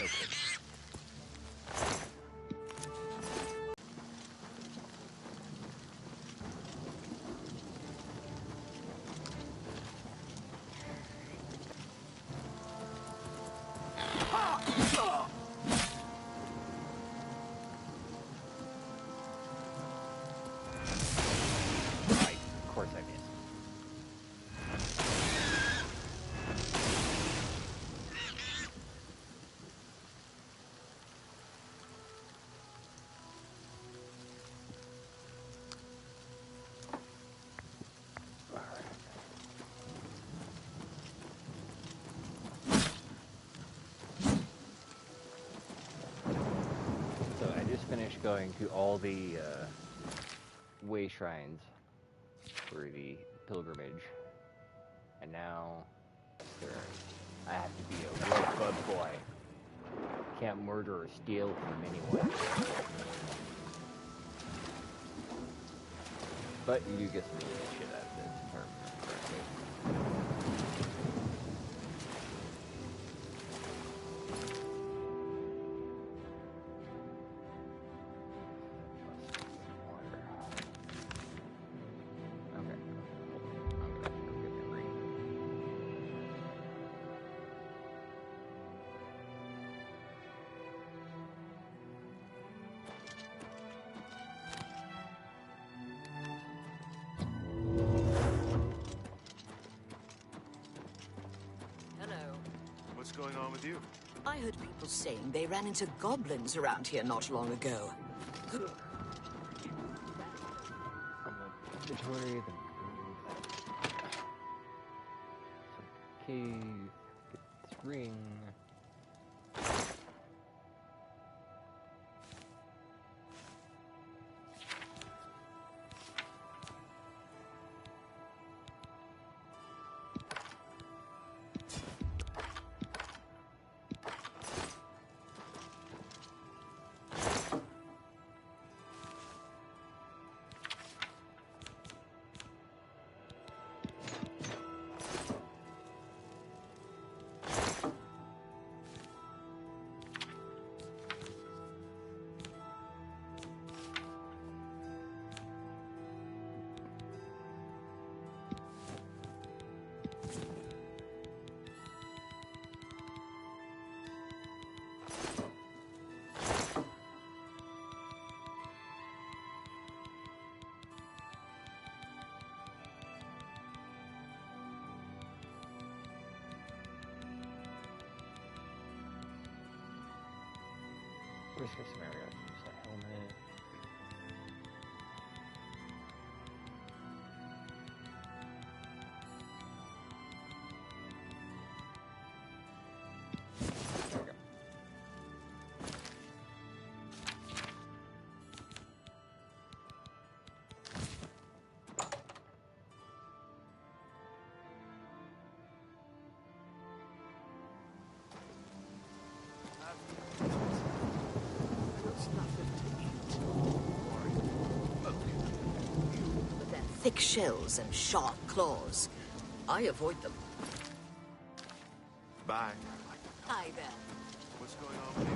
Okay. Right, of course I missed. So I just finished going to all the way shrines for the pilgrimage, and now I have to be a real good boy. Can't murder or steal from anyone. But you do get some really good shit out of this, if I remember correctly. What's going on with you? I heard people saying they ran into goblins around here not long ago. From the inventory, then cave, get this ring. Worst case scenario, use that helmet. There we go. With their thick shells and sharp claws, I avoid them. Bye. Hi there. What's going on with you?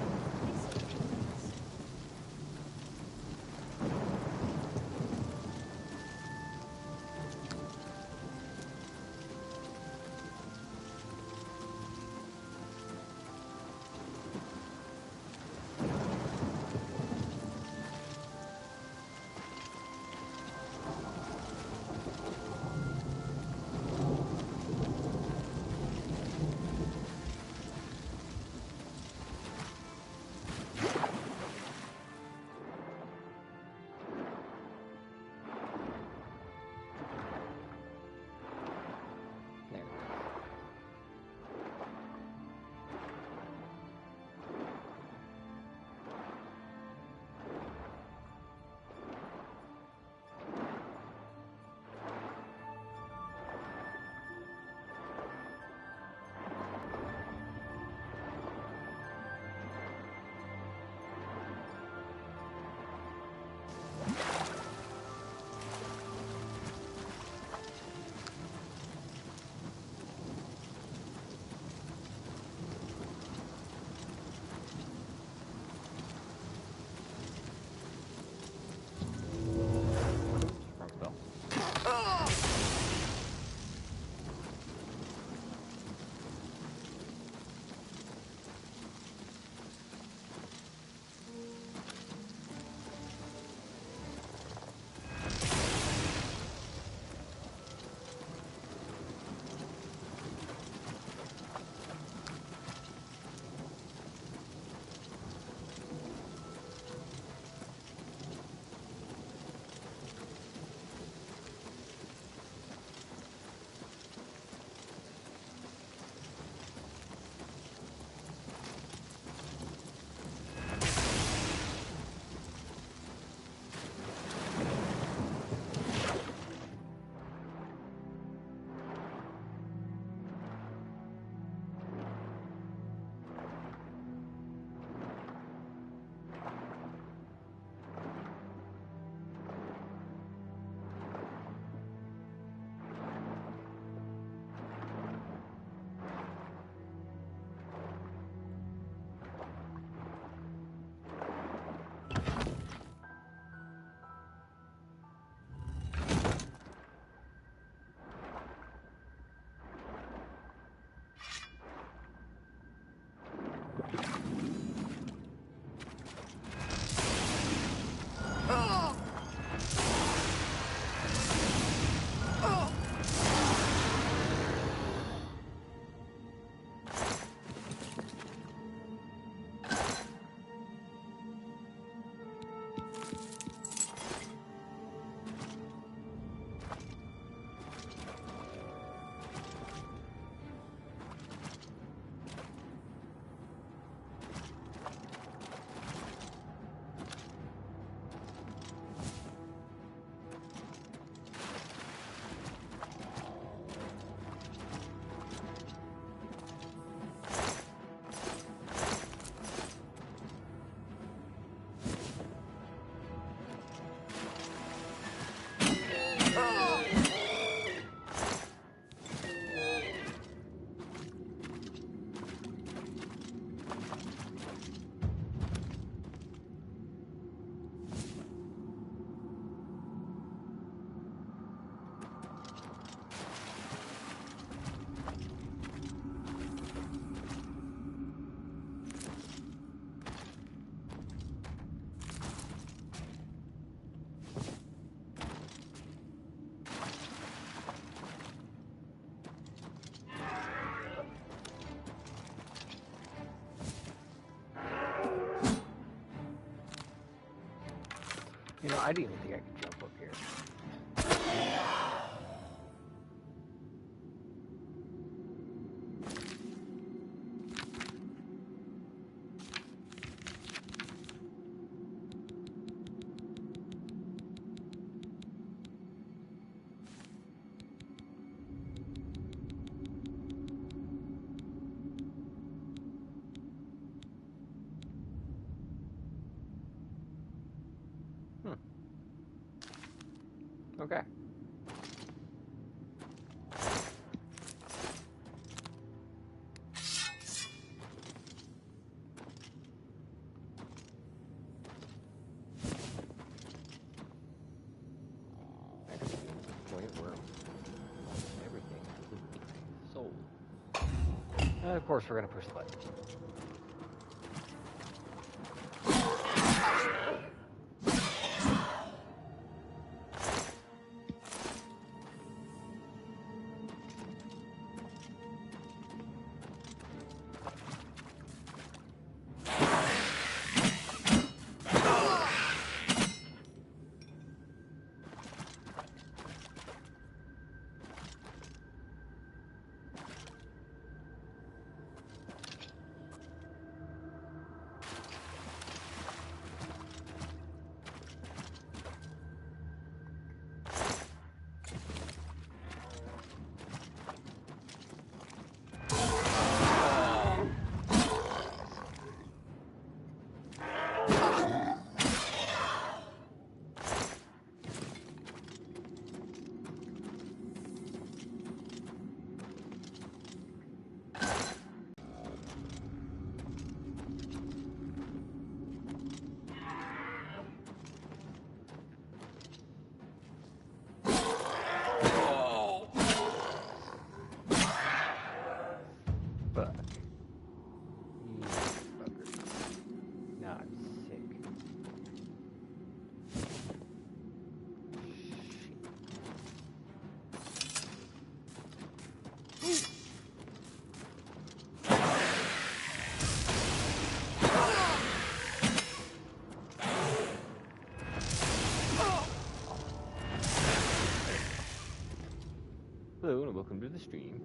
You know, I didn't even think I could jump up here. Okay. Point where everything is sold. And of course, we're gonna push the button. Fuck. You fucker. Now I'm sick. Hello and welcome to the stream.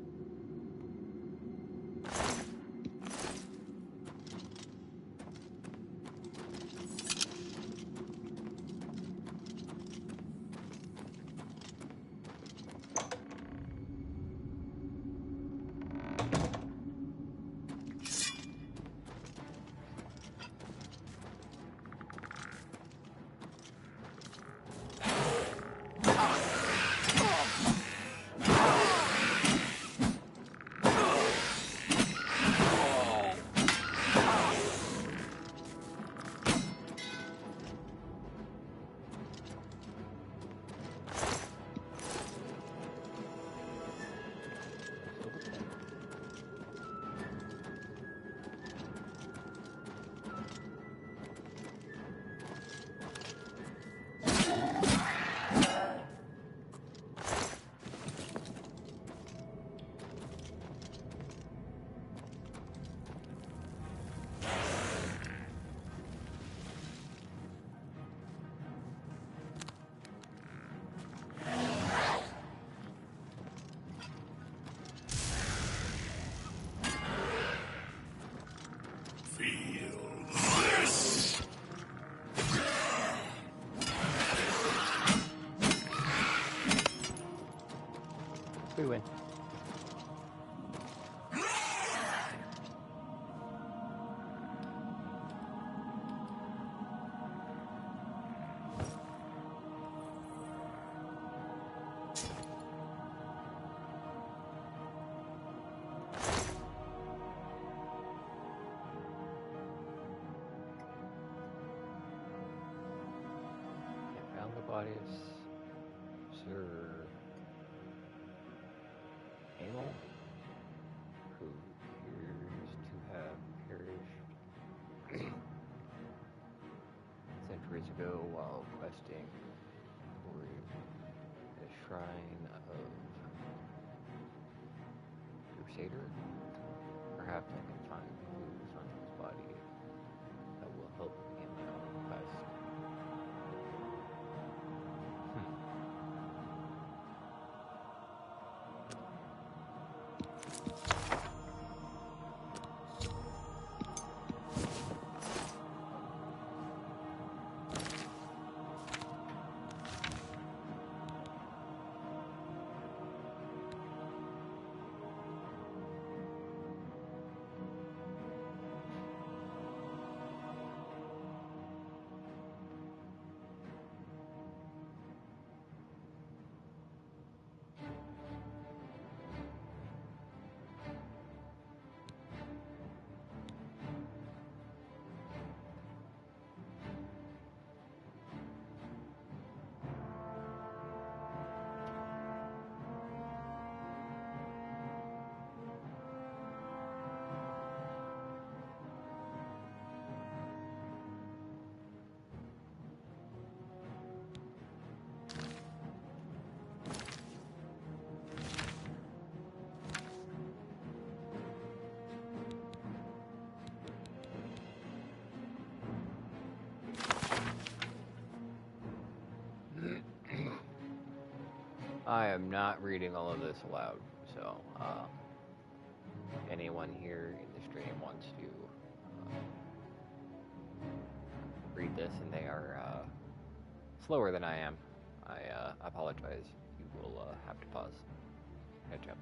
We win. Found the bodies. Sir Amel, who appears to have perished centuries ago while questing for a shrine of Crusader. Perhaps I can find clues on his body that will help him on the quest. I am not reading all of this aloud, so if anyone here in the stream wants to read this and they are slower than I am, I apologize. You will have to pause. Catch up.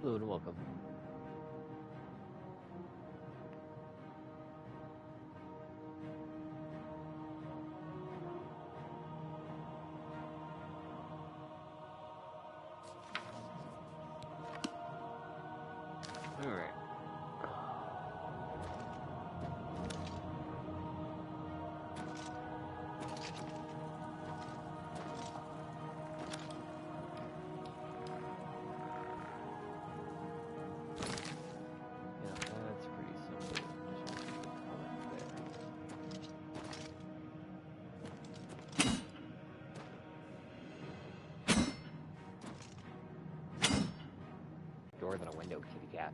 Hello and welcome. All right. Yeah, that's pretty simple. Just want to keep the color there. Door than a window, kitty cat.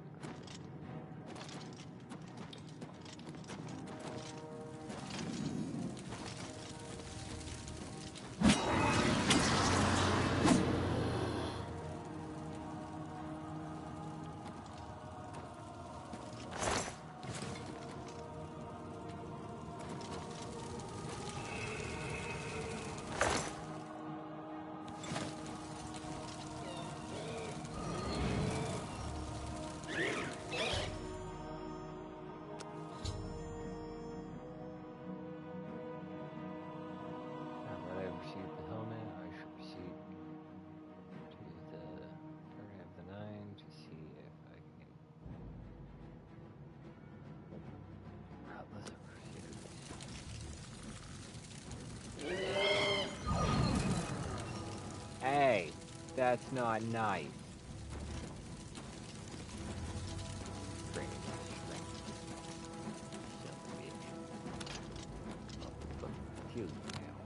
Hey, that's not nice. Drink. Son of a bitch. I'll fucking kill you now.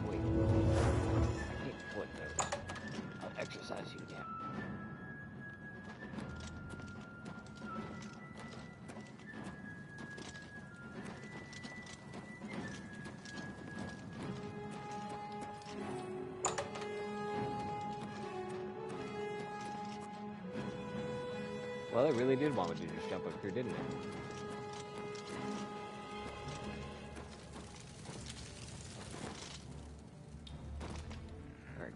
Wait. I can't put those. I'll exercise you again. Well, it really did want me to just jump up here, didn't it? Alright,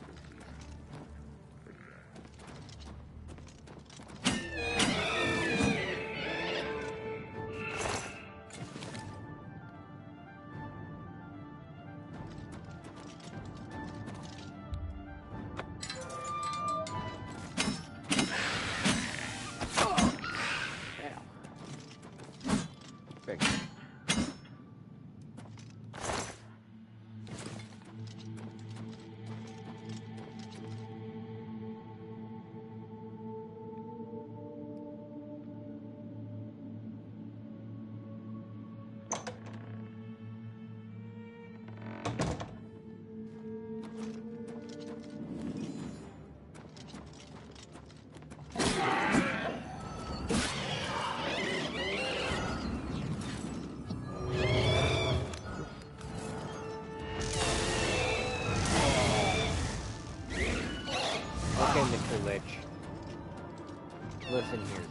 in here too.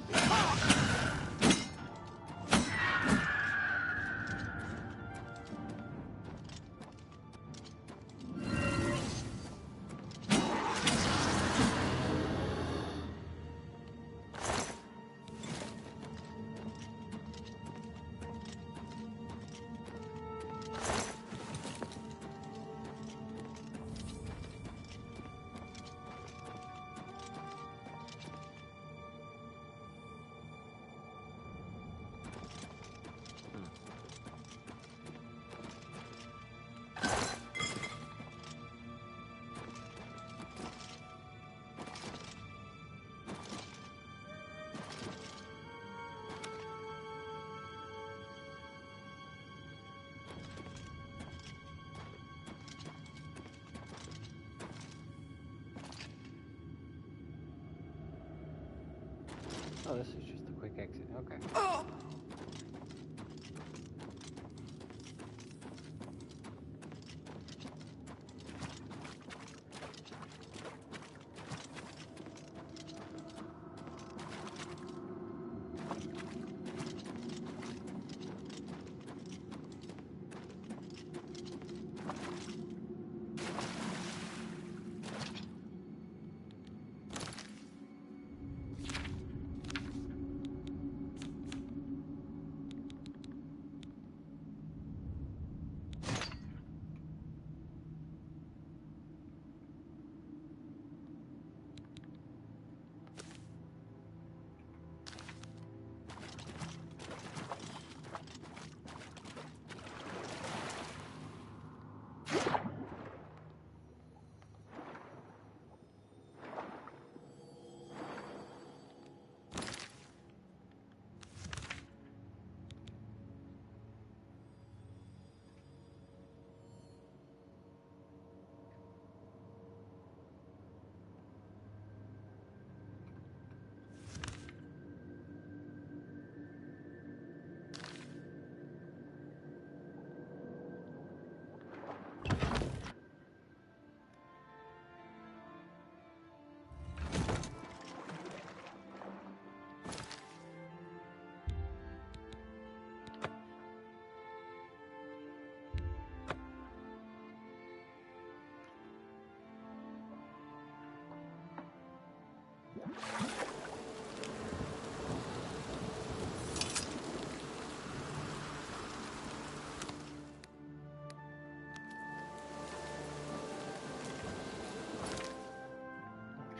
Oh, this is just a quick exit. Okay.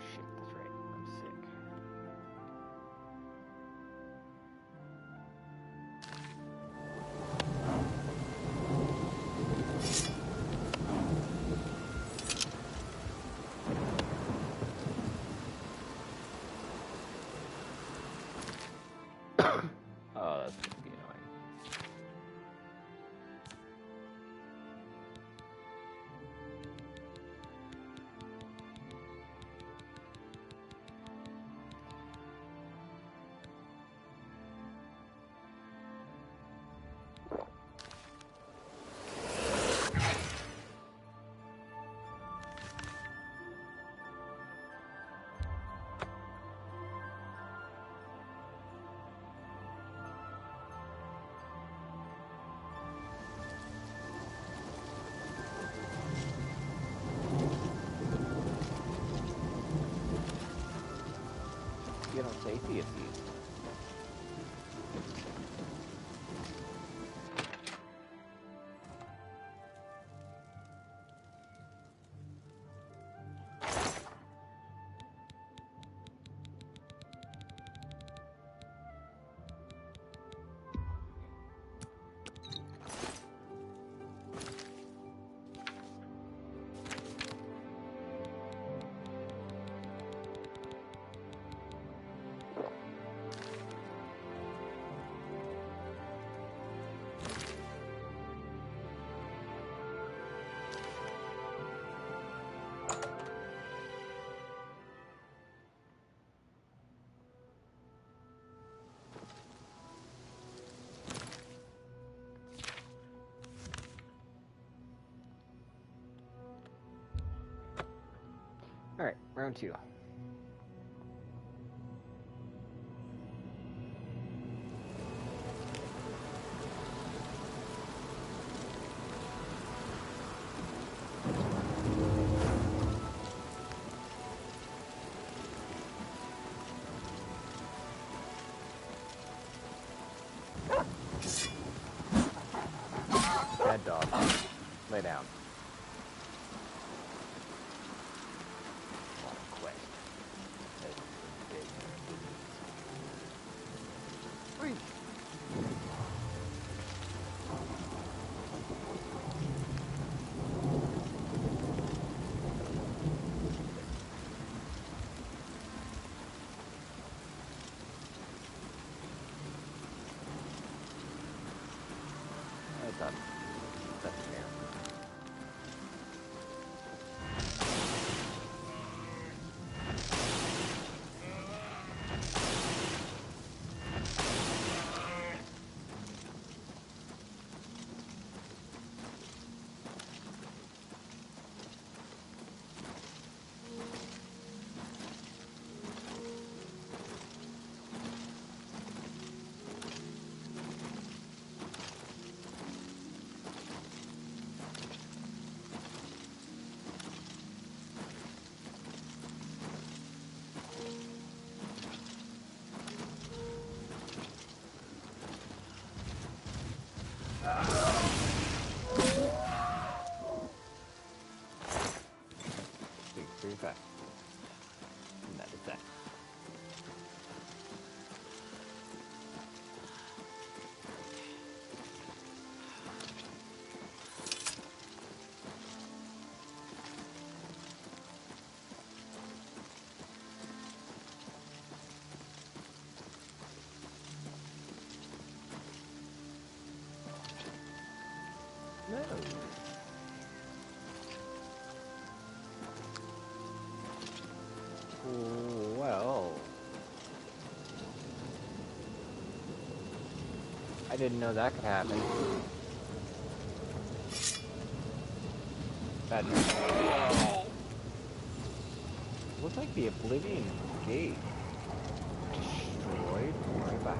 Shit, that's right. I'm sick. Oh, that's gonna be annoying. You don't say theater. Alright, round two. Bad dog. Lay down. Quest. Free. That's up. That's fair. Pretty fast. And that is that. No. Well, I didn't know that could happen. Bad news. Looks like the Oblivion gate destroyed part of a house.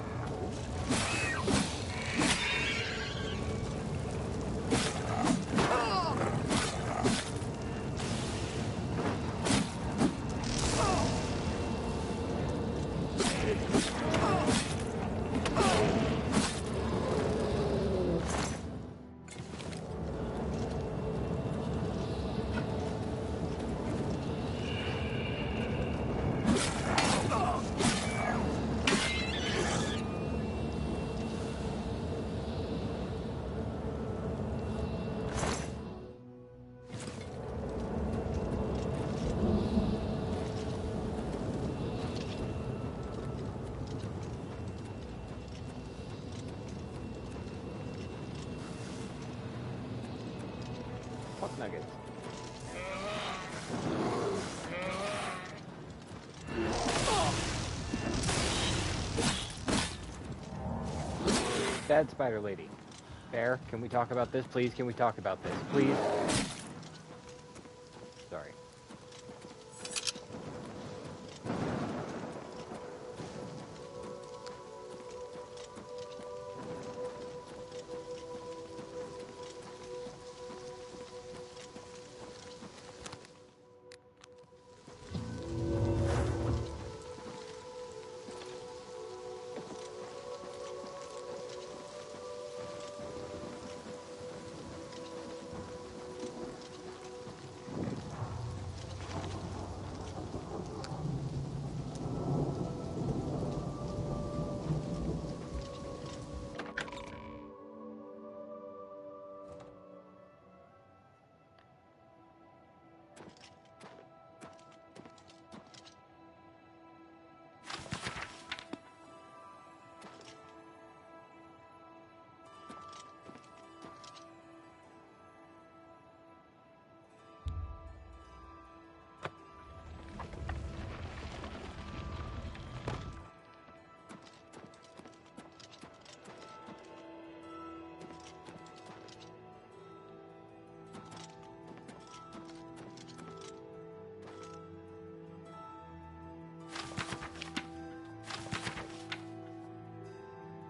Fuck nuggets. Bad spider lady. Bear, can we talk about this, please? Can we talk about this, please? Sorry.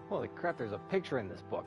Holy crap, there's a picture in this book.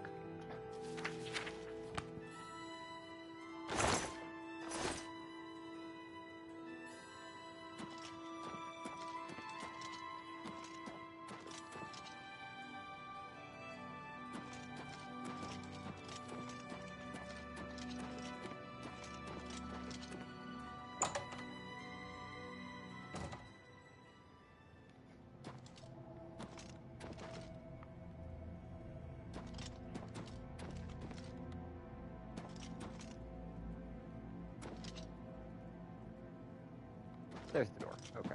There's the door. Okay.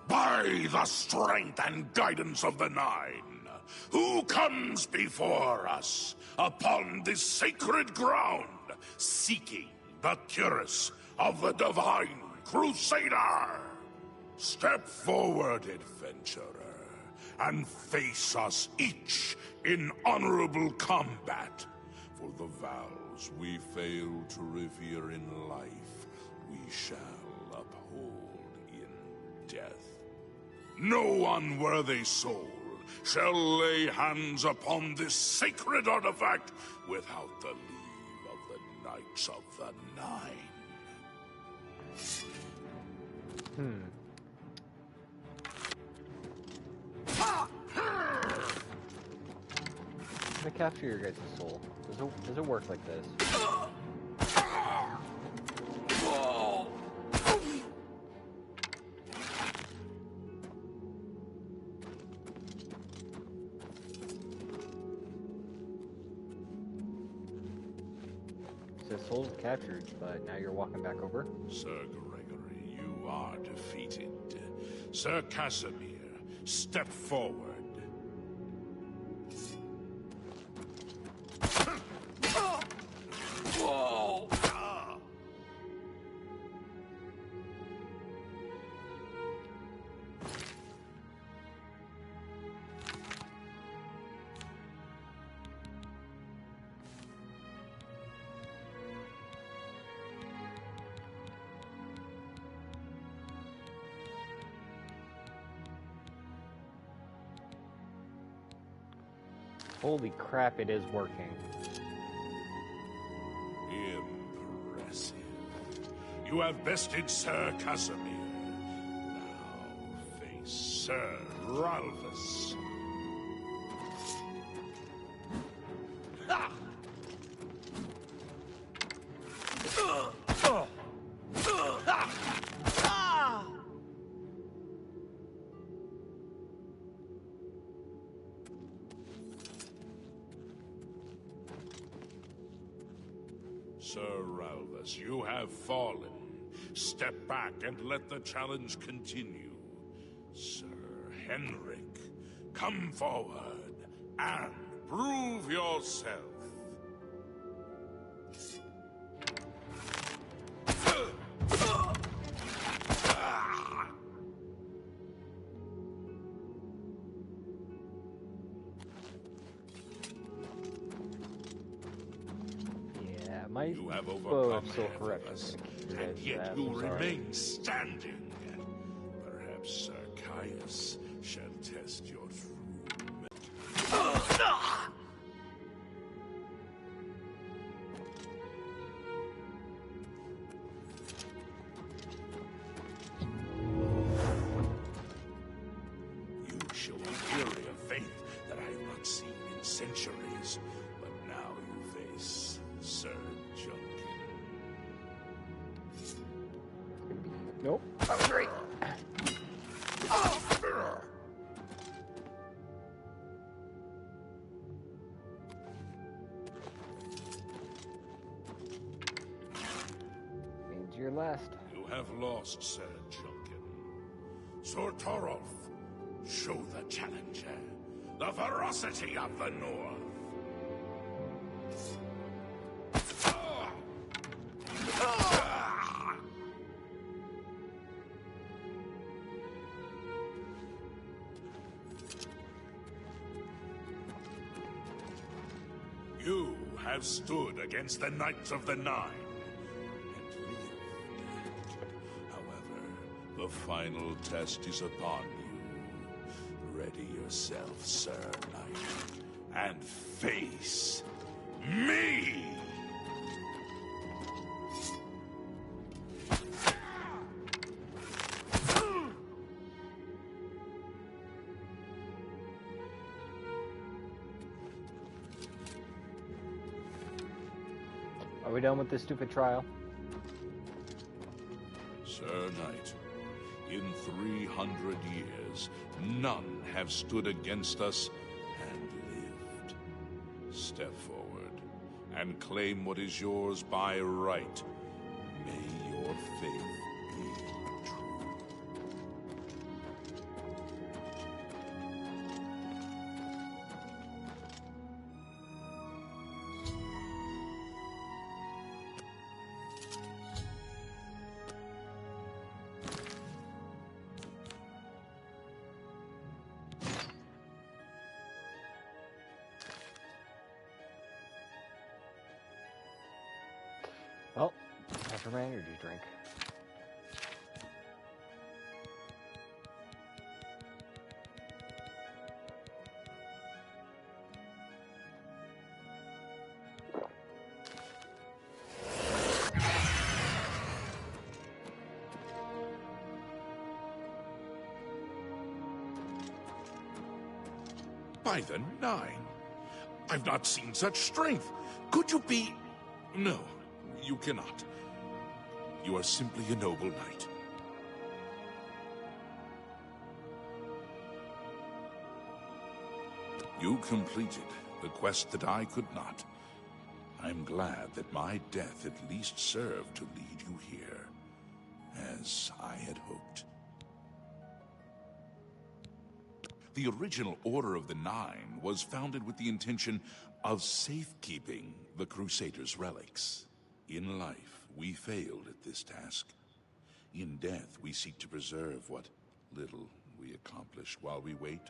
By the strength and guidance of the Nine, who comes before us upon this sacred ground, seeking the cuirass of the Divine Crusader? Step forward, adventurer, and face us each in honorable combat. For the vows we fail to revere in life, we shall uphold in death. No unworthy soul shall lay hands upon this sacred artifact without the leave of the Knights of the Nine. To capture your guys' soul, does it work like this? It says souls captured, but now you're walking back over? Sir Gregory, you are defeated. Sir Casimir, step forward. Holy crap, it is working. Impressive. You have bested Sir Casimir. Now face Sir Ralphus. Sir Ralphus, you have fallen. Step back and let the challenge continue. Sir Henrik, come forward and prove yourself. You have overcome so correct. and yet you remain standing. Perhaps Sir Caius shall test your true. You show a fury of faith that I have not seen in centuries, but now you face Sir Junkin. Nope. That was great. Means you're last. You have lost, Sir Junkin. Sir Torolf, show the challenger the ferocity of the North. You have stood against the Knights of the Nine and lived. However, the final test is upon you. Ready yourself, Sir Knight, and face me! Are we done with this stupid trial? Sir Knight, in 300 years, none have stood against us and lived. Step forward and claim what is yours by right. May your faith be true. Well, time for my energy drink. By the Nine! I've not seen such strength! Could you be... No, you cannot. You are simply a noble knight. You completed the quest that I could not. I'm glad that my death at least served to lead you here, as I had hoped. The original Order of the Nine was founded with the intention of safekeeping the Crusaders' relics. In life, we failed at this task. In death, we seek to preserve what little we accomplish while we wait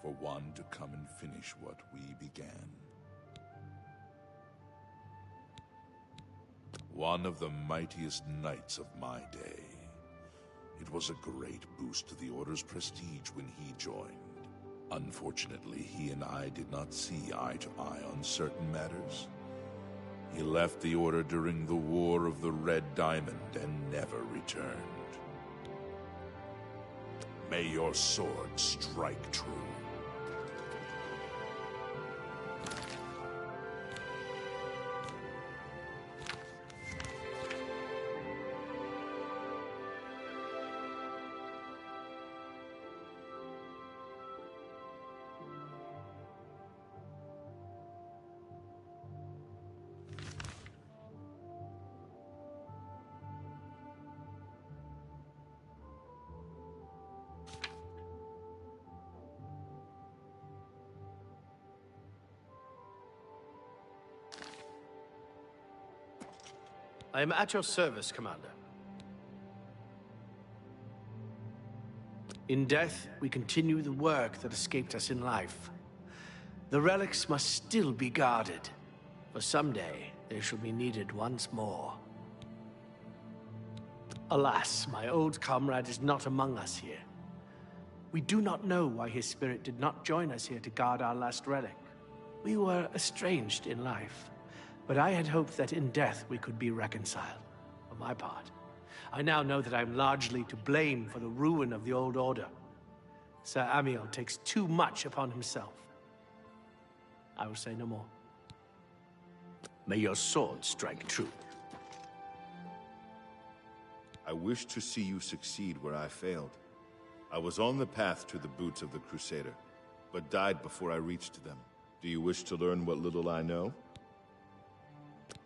for one to come and finish what we began. One of the mightiest knights of my day. It was a great boost to the Order's prestige when he joined. Unfortunately, he and I did not see eye to eye on certain matters. He left the Order during the War of the Red Diamond and never returned. May your sword strike true. I am at your service, Commander. In death, we continue the work that escaped us in life. The relics must still be guarded, for someday they shall be needed once more. Alas, my old comrade is not among us here. We do not know why his spirit did not join us here to guard our last relic. We were estranged in life. But I had hoped that in death we could be reconciled. For my part, I now know that I am largely to blame for the ruin of the old order. Sir Amiel takes too much upon himself. I will say no more. May your sword strike true. I wish to see you succeed where I failed. I was on the path to the boots of the Crusader, but died before I reached them. Do you wish to learn what little I know?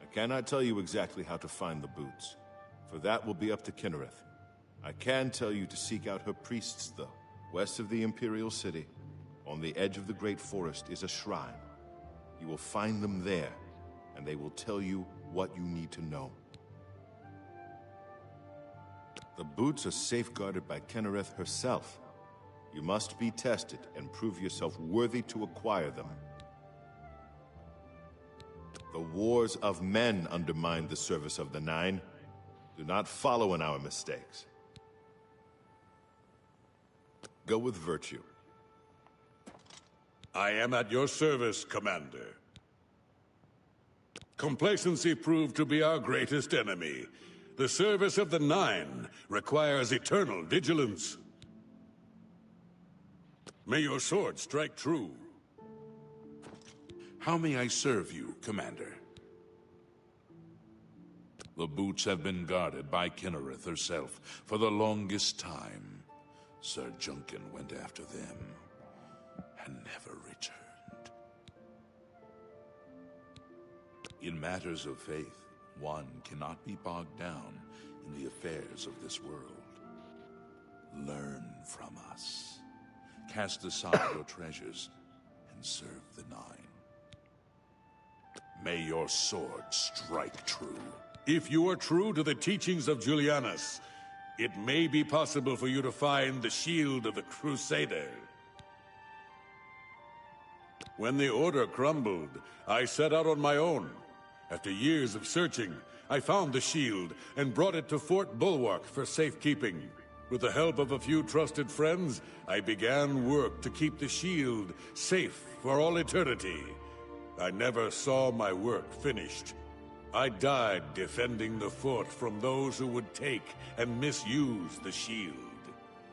I cannot tell you exactly how to find the boots, for that will be up to Kinnereth. I can tell you to seek out her priests, though. West of the Imperial City, on the edge of the Great Forest, is a shrine. You will find them there, and they will tell you what you need to know. The boots are safeguarded by Kinnereth herself. You must be tested and prove yourself worthy to acquire them. The wars of men undermined the service of the Nine. Do not follow in our mistakes. Go with virtue. I am at your service, Commander. Complacency proved to be our greatest enemy. The service of the Nine requires eternal vigilance. May your sword strike true. How may I serve you, Commander? The boots have been guarded by Kinnereth herself for the longest time. Sir Junkin went after them and never returned. In matters of faith, one cannot be bogged down in the affairs of this world. Learn from us. Cast aside your treasures and serve the Nine. May your sword strike true. If you are true to the teachings of Julianus, it may be possible for you to find the shield of the Crusader. When the Order crumbled, I set out on my own. After years of searching, I found the shield and brought it to Fort Bulwark for safekeeping. With the help of a few trusted friends, I began work to keep the shield safe for all eternity. I never saw my work finished. I died defending the fort from those who would take and misuse the shield.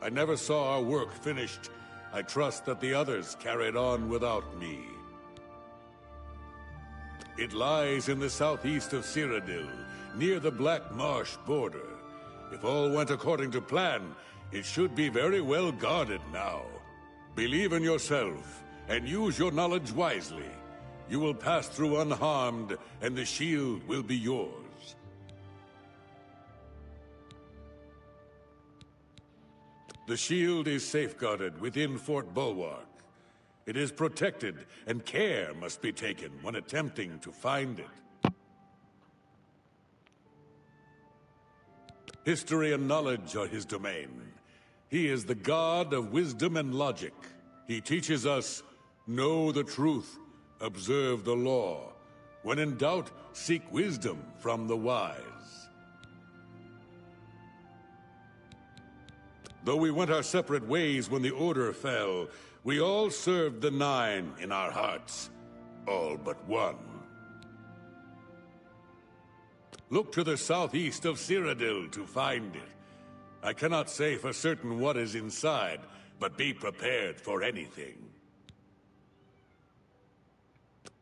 I never saw our work finished. I trust that the others carried on without me. It lies in the southeast of Cyrodiil, near the Black Marsh border. If all went according to plan, it should be very well guarded now. Believe in yourself, and use your knowledge wisely. You will pass through unharmed, and the shield will be yours. The shield is safeguarded within Fort Bulwark. It is protected, and care must be taken when attempting to find it. History and knowledge are his domain. He is the god of wisdom and logic. He teaches us, know the truth, observe the law. When in doubt, seek wisdom from the wise. Though we went our separate ways when the Order fell, we all served the Nine in our hearts. All but one. Look to the southeast of Cyrodiil to find it. I cannot say for certain what is inside, but be prepared for anything.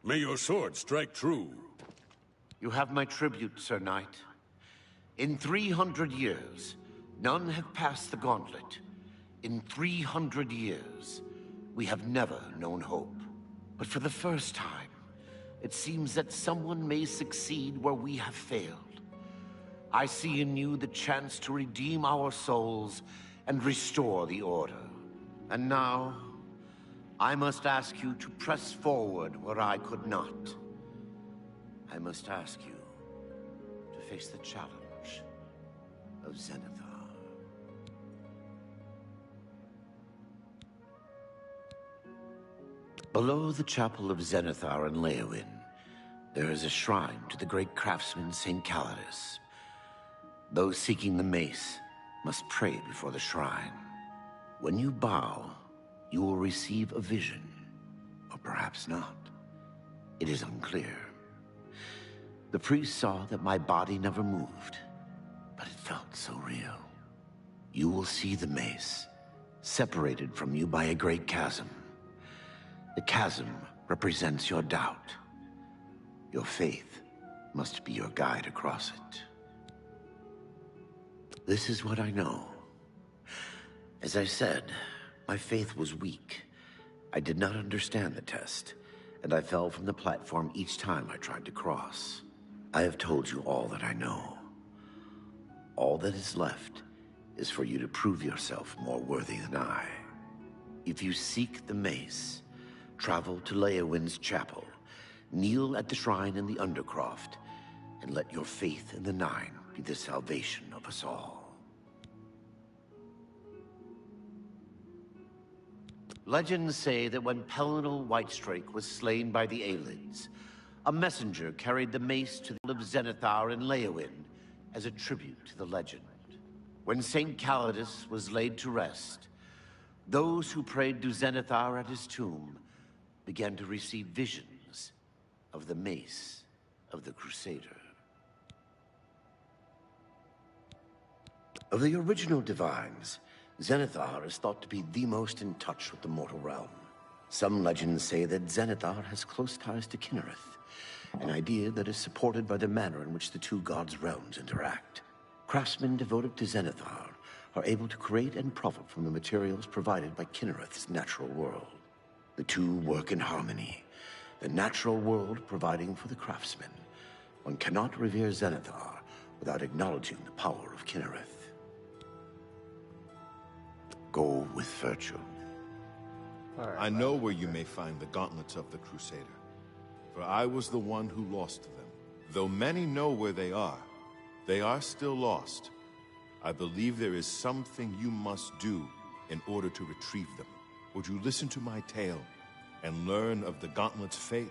May your sword strike true. You have my tribute, Sir Knight. In 300 years, none have passed the gauntlet. In 300 years, we have never known hope. But for the first time, it seems that someone may succeed where we have failed. I see in you the chance to redeem our souls and restore the Order. And now, I must ask you to press forward where I could not. I must ask you to face the challenge of Zenithar. Below the chapel of Zenithar in Leowyn, there is a shrine to the great craftsman St. Calidus. Those seeking the mace must pray before the shrine. When you bow, you will receive a vision, or perhaps not. It is unclear. The priest saw that my body never moved, but it felt so real. You will see the mace, separated from you by a great chasm. The chasm represents your doubt. Your faith must be your guide across it. This is what I know. As I said, my faith was weak. I did not understand the test, and I fell from the platform each time I tried to cross. I have told you all that I know. All that is left is for you to prove yourself more worthy than I. If you seek the mace, travel to Leowyn's chapel, kneel at the shrine in the Undercroft, and let your faith in the Nine be the salvation of us all. Legends say that when Pelinal Whitestrake was slain by the Aelids, a messenger carried the mace to the of Zenithar in Leowyn as a tribute to the legend. When St. Calidus was laid to rest, those who prayed to Zenithar at his tomb began to receive visions of the mace of the Crusader. Of the original divines, Zenithar is thought to be the most in touch with the mortal realm. Some legends say that Zenithar has close ties to Kinnereth, an idea that is supported by the manner in which the two gods' realms interact. Craftsmen devoted to Zenithar are able to create and profit from the materials provided by Kinnereth's natural world. The two work in harmony, the natural world providing for the craftsmen. One cannot revere Zenithar without acknowledging the power of Kinnereth. Go with virtue. I know where you may find the gauntlets of the Crusader, for I was the one who lost them. Though many know where they are still lost. I believe there is something you must do in order to retrieve them. Would you listen to my tale and learn of the gauntlet's fate?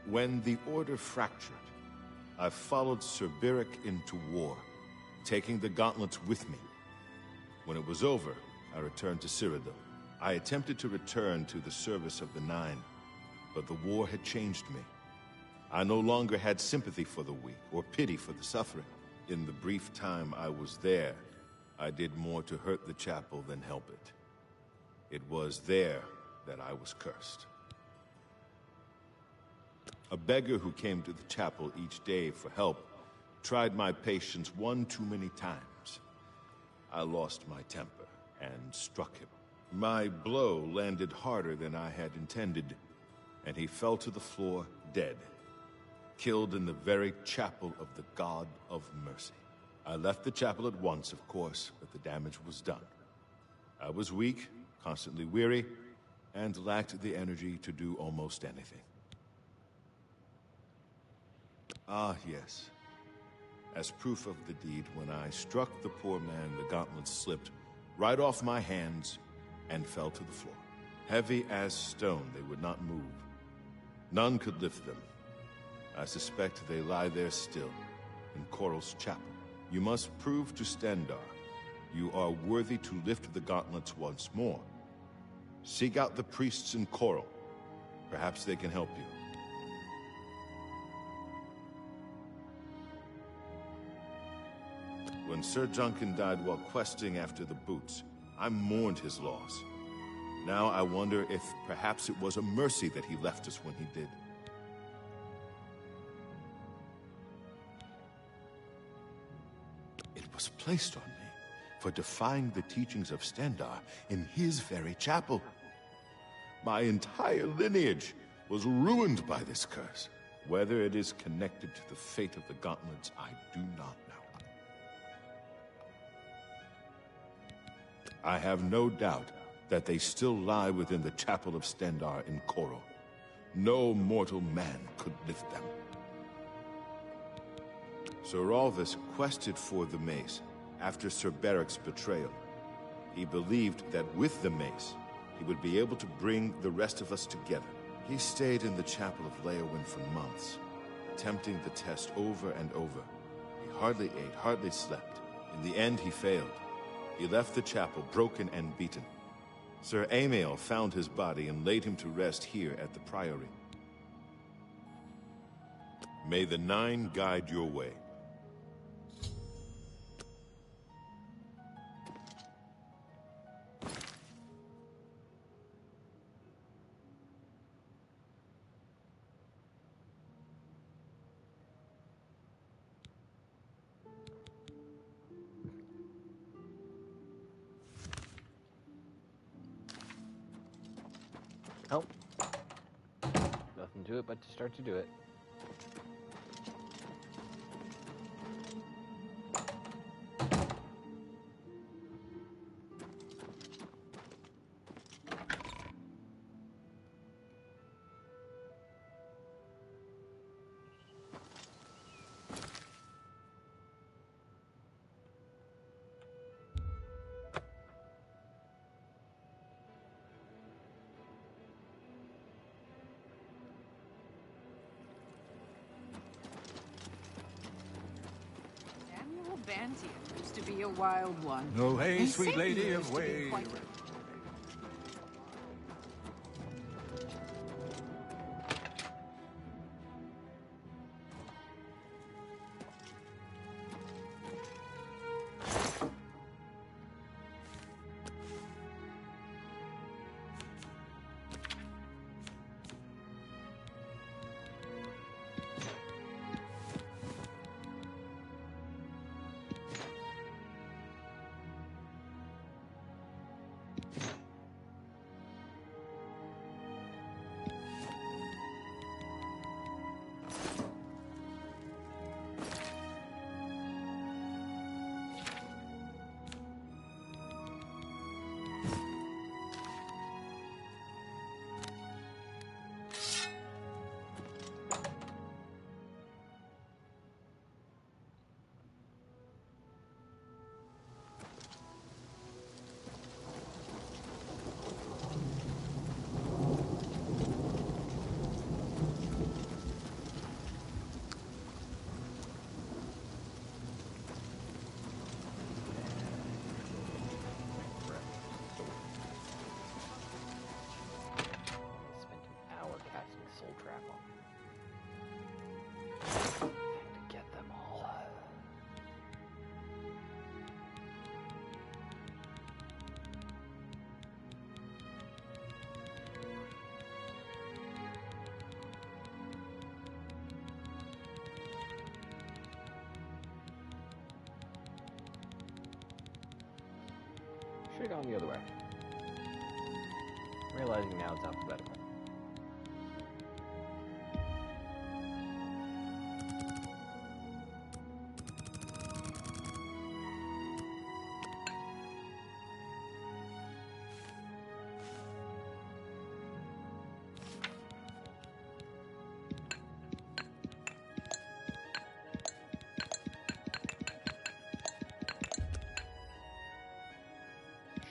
When the Order fractured, I followed Sir Beric into war, taking the gauntlets with me. When it was over, I returned to Cyrodiil. I attempted to return to the service of the Nine, but the war had changed me. I no longer had sympathy for the weak or pity for the suffering. In the brief time I was there, I did more to hurt the chapel than help it. It was there that I was cursed. A beggar who came to the chapel each day for help tried my patience one too many times. I lost my temper and struck him. My blow landed harder than I had intended, and he fell to the floor dead, killed in the very chapel of the God of Mercy. I left the chapel at once, of course, but the damage was done. I was weak, constantly weary, and lacked the energy to do almost anything. Ah, yes. As proof of the deed, when I struck the poor man, the gauntlets slipped right off my hands and fell to the floor. Heavy as stone, they would not move. None could lift them. I suspect they lie there still, in Coral's chapel. You must prove to Stendarr you are worthy to lift the gauntlets once more. Seek out the priests in Coral. Perhaps they can help you. When Sir Juncan died while questing after the boots, I mourned his loss. Now I wonder if perhaps it was a mercy that he left us when he did. It was placed on me for defying the teachings of Stendarr in his very chapel. My entire lineage was ruined by this curse. Whether it is connected to the fate of the gauntlets, I do not know. I have no doubt that they still lie within the chapel of Stendarr in Coral. No mortal man could lift them. Sir Alvis quested for the mace after Sir Beric's betrayal. He believed that with the mace, he would be able to bring the rest of us together. He stayed in the chapel of Leowyn for months, attempting the test over and over. He hardly ate, hardly slept. In the end, he failed. He left the chapel broken and beaten. Sir Amael found his body and laid him to rest here at the Priory. May the Nine guide your way. Oh. Nothing to it but to start to do it. Bantian used to be a wild one. No, hey, And sweet Satan lady used of to be way. quite- grapple. To get them all. Should have gone the other way. Realizing now it's alphabetical.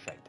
Shite.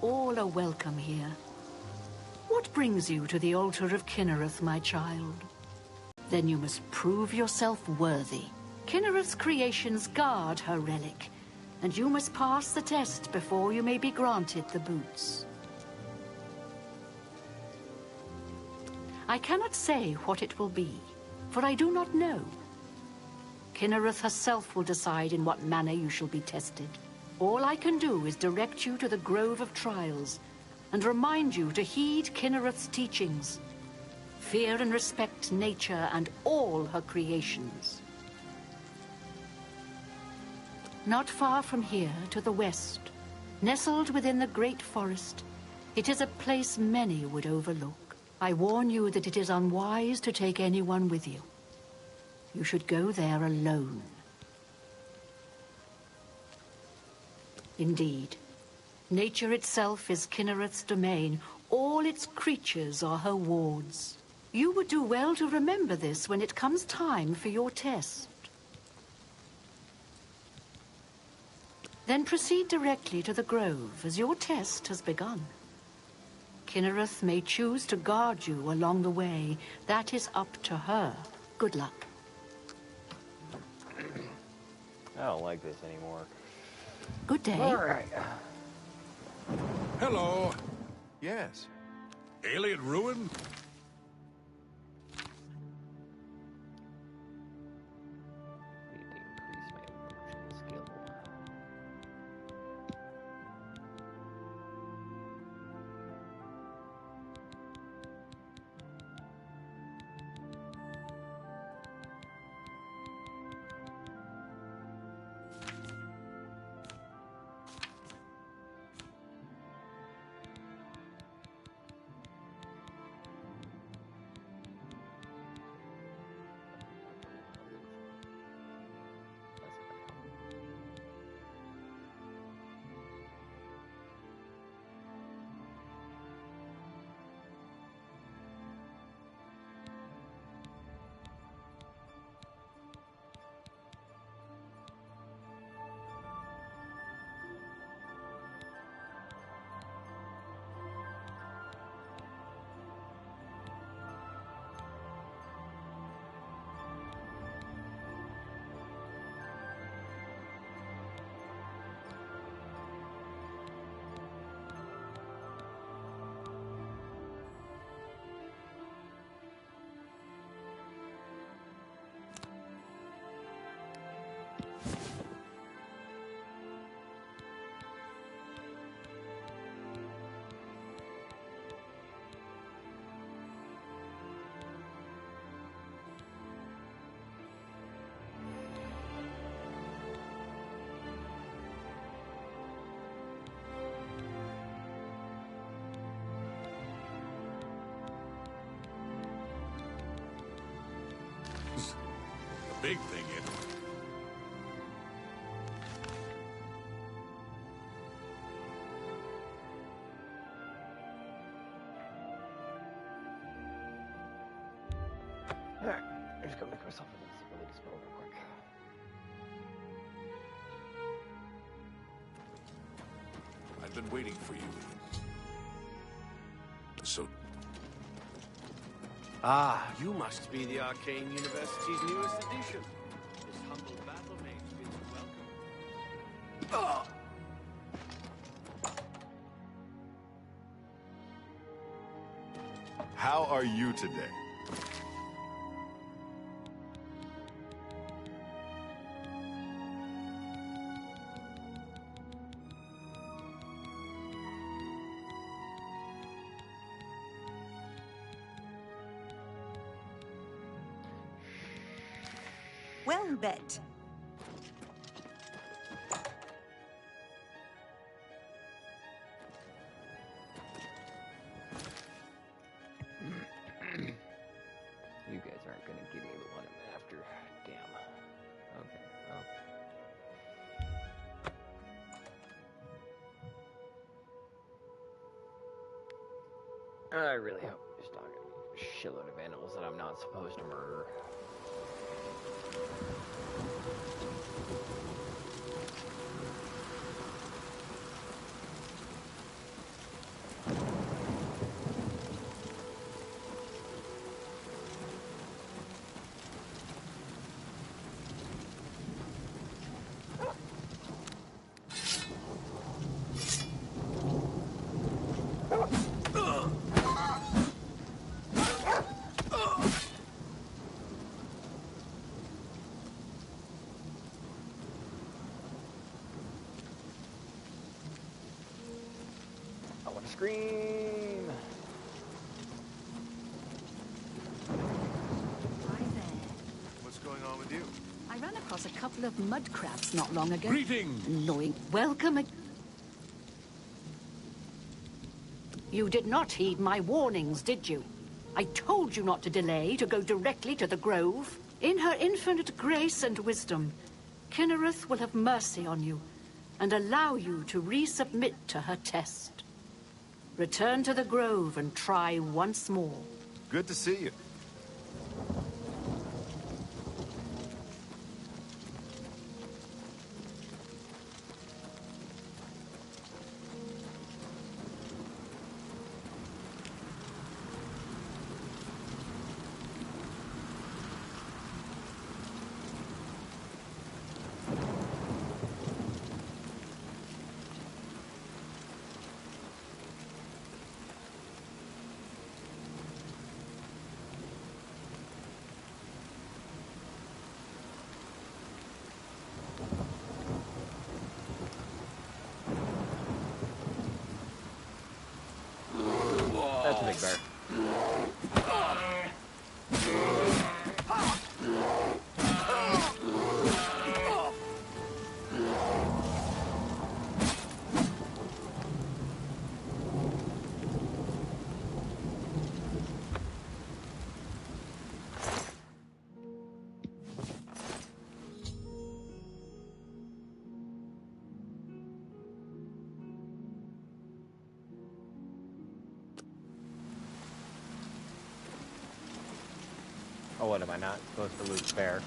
all are welcome here. What brings you to the altar of Kinnereth, my child? Then you must prove yourself worthy. Kinnereth's creations guard her relic, and you must pass the test before you may be granted the boots. I cannot say what it will be, for I do not know. Kinnereth herself will decide in what manner you shall be tested. All I can do is direct you to the Grove of Trials, and remind you to heed Kinnereth's teachings. Fear and respect nature and all her creations. Not far from here, to the west, nestled within the great forest, it is a place many would overlook. I warn you that it is unwise to take anyone with you. You should go there alone. Indeed, nature itself is Kinnereth's domain. All its creatures are her wards. You would do well to remember this when it comes time for your test. Then proceed directly to the grove, as your test has begun. Kinnereth may choose to guard you along the way. That is up to her. Good luck. I don't like this anymore. Good day. All right. Hello. Yes. Alien ruin? Need to increase my emotion skill. Big thing is... Alright, I'm just gonna make myself a disability spell real quick. I've been waiting for you. So, Ah, you must be the Arcane University's newest edition. This humble battle mage bids you welcome. How are you today? Well bet. You guys aren't gonna give me the one I'm after. Damn. Okay. Oh. I really hope there's not gonna be a shitload of animals that I'm not supposed to murder. scream! Hi there. What's going on with you? I ran across a couple of mud crabs not long ago. Greetings! Annoying. Welcome. You did not heed my warnings, did you? I told you not to delay, to go directly to the grove. In her infinite grace and wisdom, Kinnereth will have mercy on you and allow you to resubmit to her test. Return to the grove and try once more. Good to see you. That's a big bear. Oh, what am I not supposed to loot bear?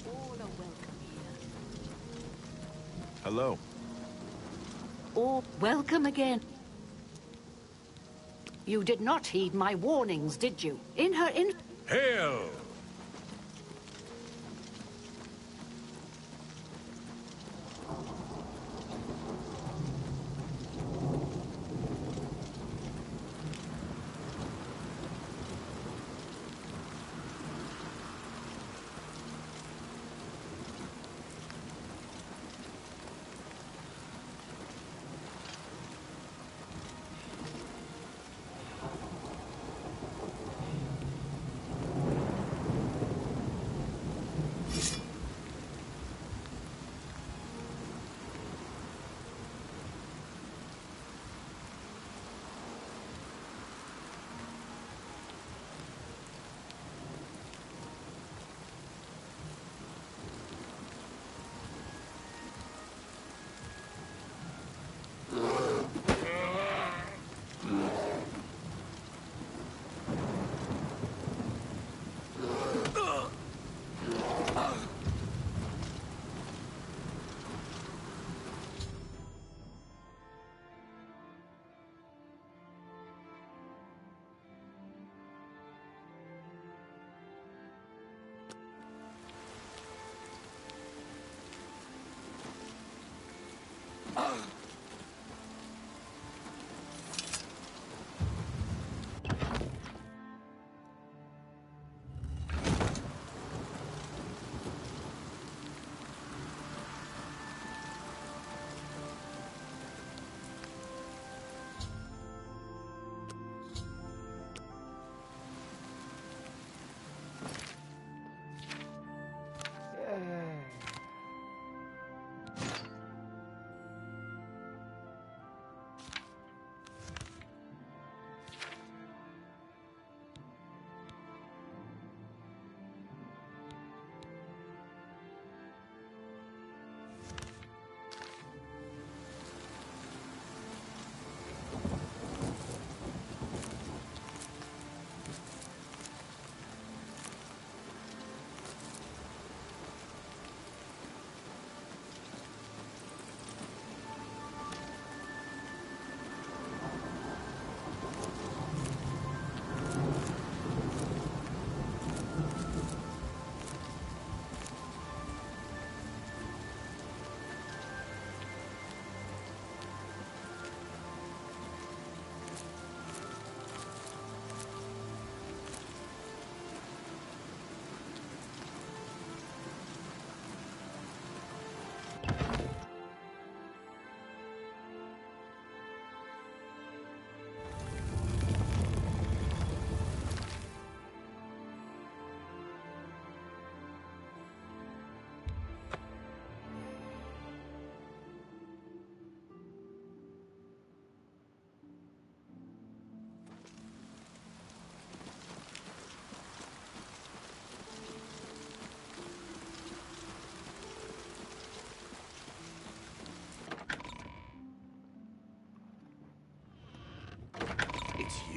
All are welcome here. Hello. Or welcome again. You did not heed my warnings, did you? In her Hail!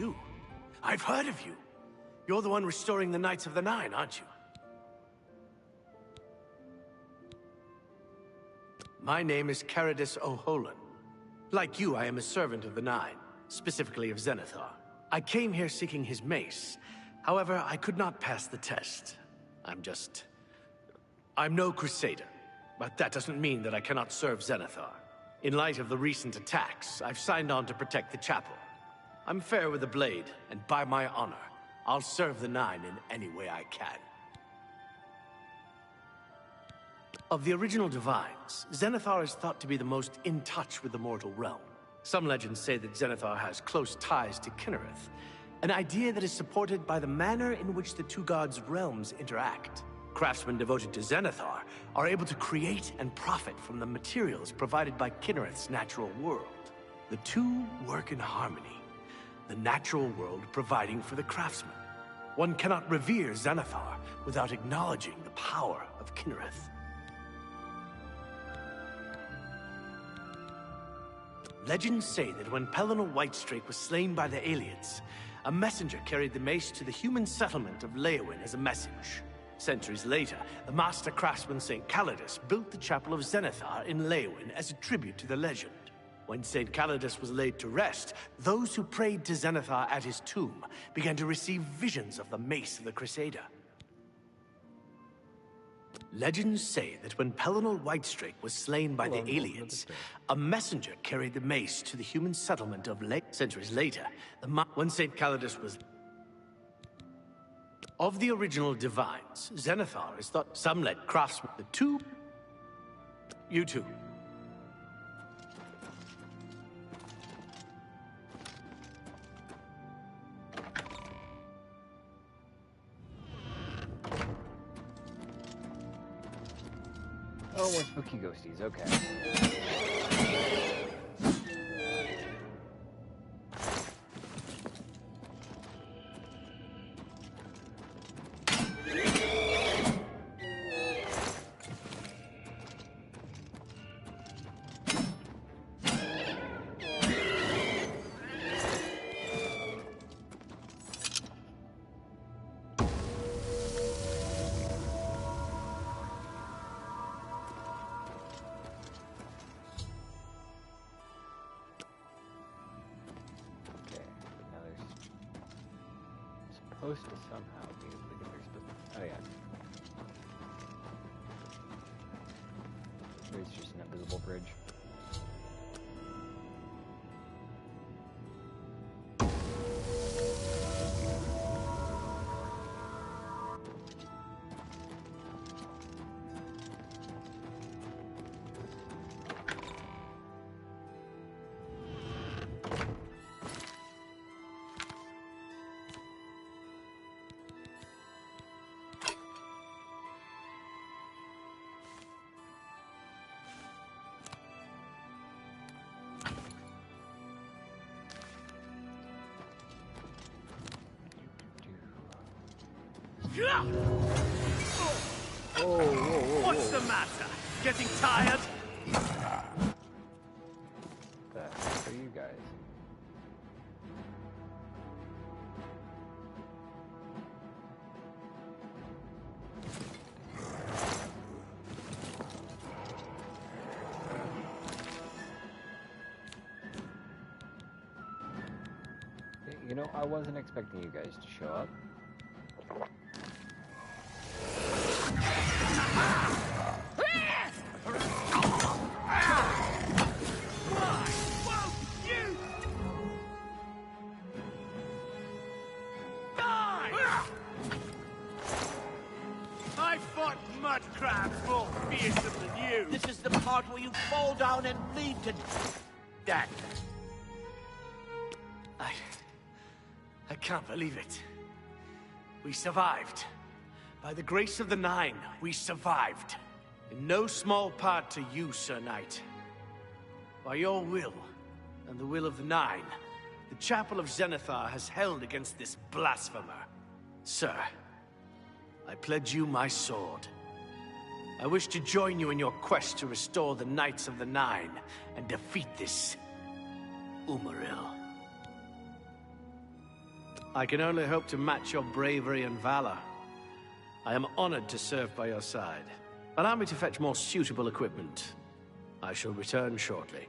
you. I've heard of you. You're the one restoring the Knights of the Nine, aren't you? My name is Caradus O'Holan. Like you, I am a servant of the Nine, specifically of Zenithar. I came here seeking his mace. However, I could not pass the test. I'm no crusader, but that doesn't mean that I cannot serve Zenithar. In light of the recent attacks, I've signed on to protect the chapel. I'm fair with the blade, and by my honor, I'll serve the Nine in any way I can. Of the original Divines, Zenithar is thought to be the most in touch with the mortal realm. Some legends say that Zenithar has close ties to Kinnereth, an idea that is supported by the manner in which the two gods' realms interact. Craftsmen devoted to Zenithar are able to create and profit from the materials provided by Kinnereth's natural world. The two work in harmony, the natural world providing for the craftsman. One cannot revere Zenithar without acknowledging the power of Kinnereth. Legends say that when Pellinal Whitestrake was slain by the Aliens, a messenger carried the mace to the human settlement of Leowyn as a message. Centuries later, the master craftsman St. Calidus built the Chapel of Zenithar in Leowyn as a tribute to the legend. When St. Calidus was laid to rest, those who prayed to Zenithar at his tomb began to receive visions of the mace of the Crusader. Legends say that when Pellinal Whitestrake was slain by the aliens, a messenger carried the mace to the human settlement of Centuries later, when St. Calidus was... Of the original Divines, Zenithar is thought... Some let craftsmen... The two... You two. Oh, more spooky ghosties, okay. Supposed to somehow be able to get their specific... Oh, yeah. Maybe it's just an invisible bridge. What's the matter? Getting tired? The heck are you guys? You know, I wasn't expecting you guys to show up. This is the part where you fall down and bleed to death. I can't believe it. We survived. By the grace of the Nine, we survived. In no small part to you, Sir Knight. By your will, and the will of the Nine, the Chapel of Zenithar has held against this blasphemer. Sir, I pledge you my sword. I wish to join you in your quest to restore the Knights of the Nine and defeat this Umaril. I can only hope to match your bravery and valor. I am honored to serve by your side. Allow me to fetch more suitable equipment. I shall return shortly.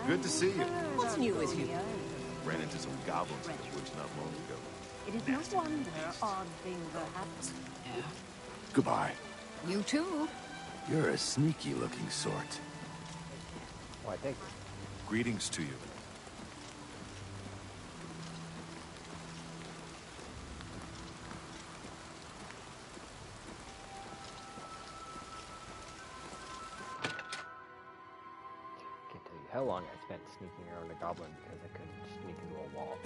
Good to see you. What's new with you? Ran into some goblins in the woods not long ago. It is no wonder odd things are happening. Goodbye. You too. You're a sneaky-looking sort. Why, thanks. Greetings to you. Can't tell you how long I spent sneaking around a goblin because I couldn't sneak into a wall.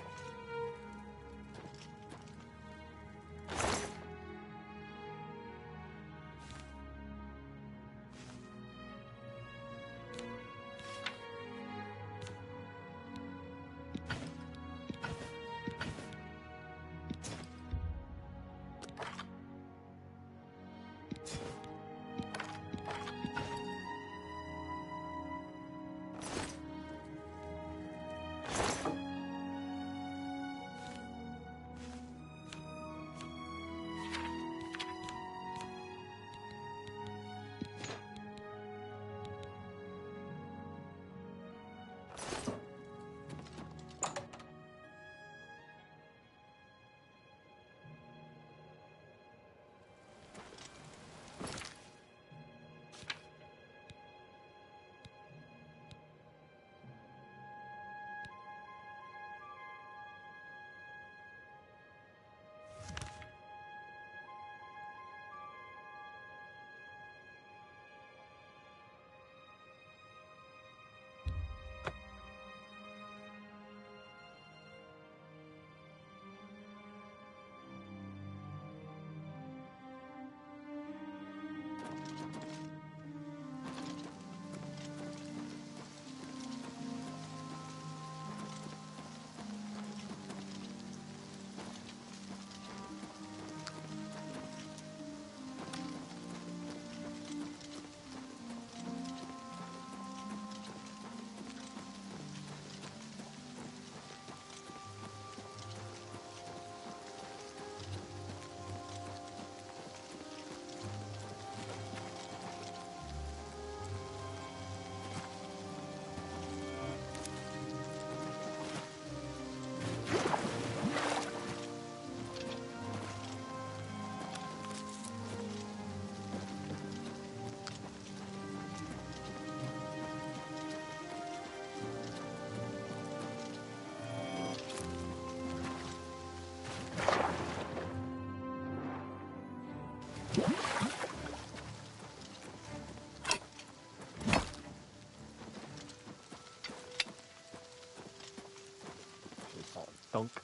Dunk.